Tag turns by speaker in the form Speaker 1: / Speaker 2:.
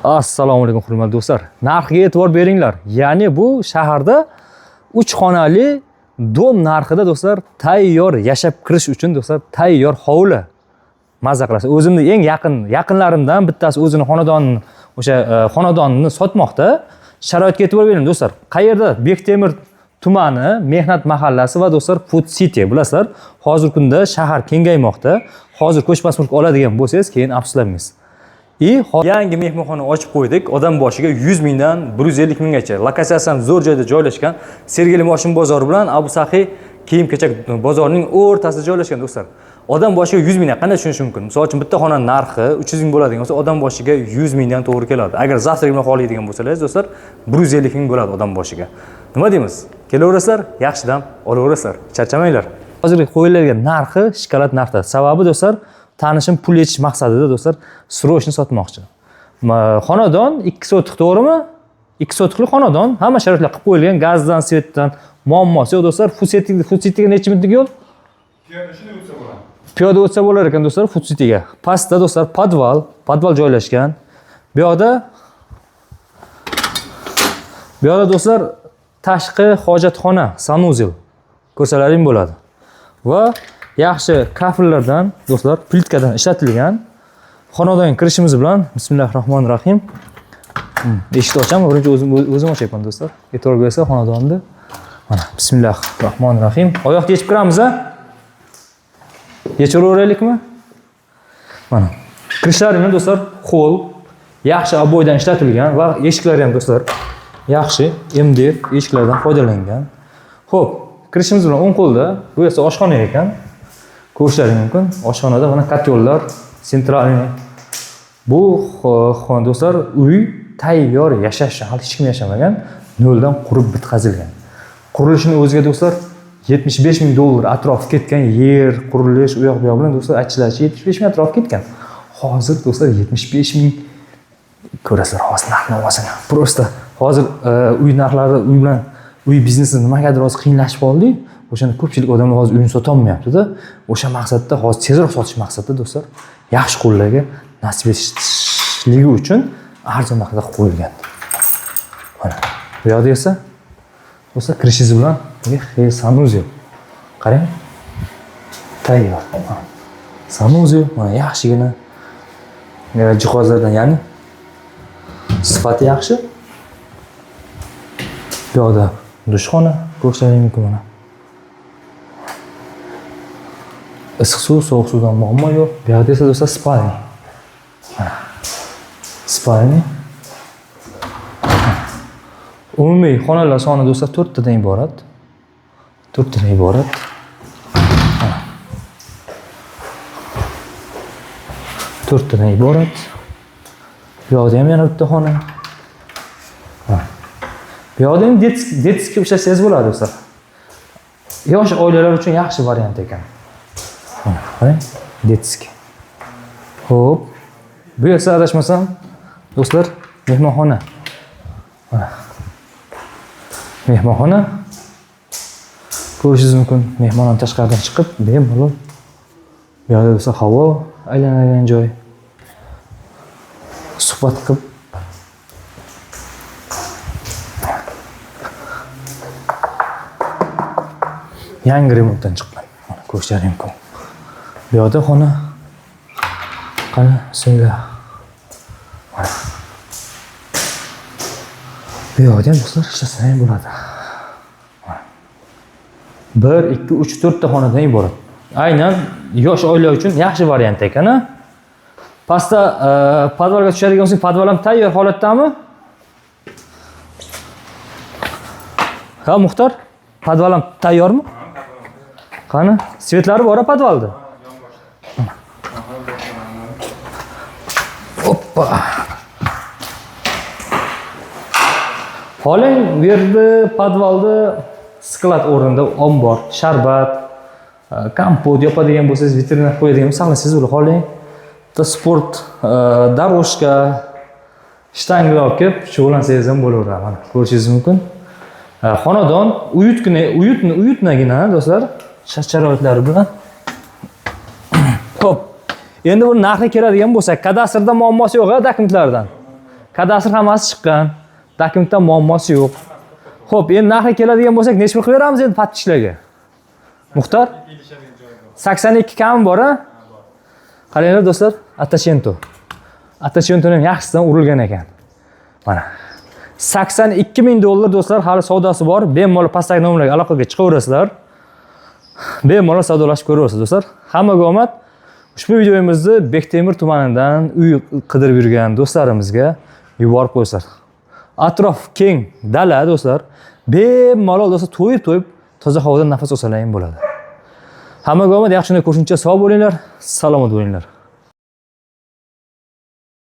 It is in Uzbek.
Speaker 1: Assalomu alaykum hurmatli do'stlar. Narxiga e'tibor beringlar. Ya'ni bu shaharda 3 xonali dom narxida do'stlar tayyor yashab kirish uchun do'stlar tayyor hovli. Mazza qilasiz. O'zimni eng yaqinlarimdan bittasi o'zini xonadonini sotmoqda. Sharoitga e'tibor bering do'stlar. Qayerda? Bektemir tumani, Mehnat mahallasi va do'stlar Food City. Bilasizlar, hozirgi kunda shahar kengaymoqda. Hozir ko'chmas mulk oladigan bo'lsangiz, keyin afsuslanmaysiz. Yangi mehmonxona ochib qo'ydik. Odam boshiga 100 mingdan 150 minggacha. Lokatsiyasi ham zo'r joyda joylashgan. Sergeli Moshin bozori bilan Abu Sahiy kiyim-kechak bozorining o'rtasida joylashgan do'stlar. Odam boshiga 100 mingdan qanday tushunish mumkin? Misol uchun bitta xona narxi 300 ming bo'ladigan bo'lsa, odam boshiga 100 mingdan to'g'ri keladi. Agar zavtrak bilan xohlaydigan bo'lsangiz, do'stlar, 150 ming bo'ladi odam boshiga. Nima deymiz? Kelaverasizlar, yaxshidan olaverasizlar. Charchamanglar. Hozirgi qo'yiladigan narxi shokolad narxda. Sababi do'stlar, tanishim pul yetish maqsadida do'stlar srochni sotmoqchi. Xonadon 2 sotix, to'g'rimi? 2 sotixli xonadon, hamma sharoitlar qilib qo'yilgan, gazdan, svetdan muammosi yo'q do'stlar. Food City'ga necha minutlik yo'l? Piyoda o'tsa bo'lar ekan do'stlar Food City'ga. Pastda do'stlar podval joylashgan. Bu yoqda do'stlar tashqi hojatxona, sanuzel ko'rsalaring bo'ladi. Va yaxshi kafillardan do'stlar plitkadan ishlatilgan. Xonadonga kirishimiz bilan bismillahirrohmanirrohim. Eshikni ochaman, birinchi o'zim ochayman do'stlar. E'tibor bersa xonadonni. Mana bismillahirrohmanirrohim. Oyoqni yechib kiramiz-a? Yechaveraylikmi? Mana kirishlarini do'stlar xo'l, yaxshi ob'oydan ishlatilgan va eshiklari ham do'stlar yaxshi MDF eshiklardan foydalangan. Xo'p, kirishimiz bilan o'ng qo'lda bu esa oshxona ekan. Ko'rishlaring mumkin. Oshxonada mana katyollar, sentralniy. Bu do'stlar uy tayyor yashash, hali hech kim yashamagan, noldan qurib bitkazilgan. Qurilishining o'ziga do'stlar 75 ming dollar atrof ketgan, yer, qurilish, u yoq bu yoq bilan do'stlar aytishlaricha 75 ming atrof ketgan. Hozir do'stlar 75 ming ko'rasizlar hozir narx-navosini. Prosta hozir uy narxlari, uy biznesi nimagadir hozir qiyinlashib qoldi. O'shanda ko'pchilik odamlar hozir uyini sota olmayapti-da. O'sha maqsadda hozir tezroq sotish maqsadida do'stlar yaxshi qo'llarga nasib etishligi uchun arzon narxda qo'yilgan. Mana bu yoqda esa do'stlar kirishingiz bilan sanuzel. Qarang. Tayyor. Sanuzel mana yaxshigina jihozlardan, ya'ni sifati yaxshi. Bu yoqda dushxona ko'rsalaring mumkin mana. Issiq suv, sovuq suvdan muammo yo'q. Bu yoqda esa do'stlar spalni. Spalni. Umumiy xonalar soni do'stlar 4 tadan iborat. 4 tadan iborat. 4 tadan iborat. Bu yoqda ham yana bitta xona. Bu yoqda ham detskiy ushlasangiz bo'ladi do'stlar. Yosh oilalar uchun yaxshi variant ekan. Mana qarang, detskiy. Xo'p. Bu esa adashmasam do'stlar mehmonxona. Mana. Mehmonxona. Ko'rishingiz mumkin. Mehmonxona tashqaridan chiqib, bemalol. Bu yerda do'stlar havo aylanadigan joy. Suhbat qilib yangi remontdan chiqqan. Mana ko'rishlaring mumkin. Bu yerda xona. Qani, bismillah. Mana. Bu yerda ham do'stlar ishlasa ham bo'ladi. 1, 2, 3, 4 ta xonadan iborat. Aynan yosh oila uchun yaxshi variant ekan-a. Pastda podvalga tushadigan bo'lsak, podval ham tayyor holatdami? Ha, Muxtor? Podval ham tayyormi? Qani, svetlari bor-a podvalda? Hoppa. Xohlang, bu yerda podvalda sklad o'rnida ombor, sharbat, kompot yopadigan bo'lsangiz, vitrina qo'yadigan bo'lsangiz, siz uni xohlang. Sport, daroshka, shtanglar olib kelib shug'ullansangiz ham bo'laveradi. Mana ko'rishingiz mumkin. Xonadon uyutnagina do'stlar, shart-sharoitlari bilan. Xo'p. Endi bu narxi keladigan bo'lsak, kadastrda muammosi yo'q-a dokumentlardan. Kadastr hammasi chiqqan. Dokumentda muammosi yo'q. Xo'p, endi narxga keladigan bo'lsak, necha pul qilib beramiz endi patishlarga? Muxtor? 82 kam bor a? Qaranglar do'stlar, attachento. Attachento ham yaxshisidan urilgan ekan. Mana. $82,000 do'stlar, hali savdosi bor. Bemalol pastdagi nomerlarga aloqaga chiqaverasizlar. Bemalol savdolashib ko'raversiz do'stlar. Hammaga omad. Ushbu videomizni Bektemir tumanidan uy qidirib yurgan do'stlarimizga yuborib qo'yinglar. Atrof keng dala do'stlar. Bemalol do'stlar to'yib toza havodan nafas olsalaring bo'ladi. Hammaga omad, yaxshi ko'rishuncha sog' bo'linglar, salomat bo'linglar.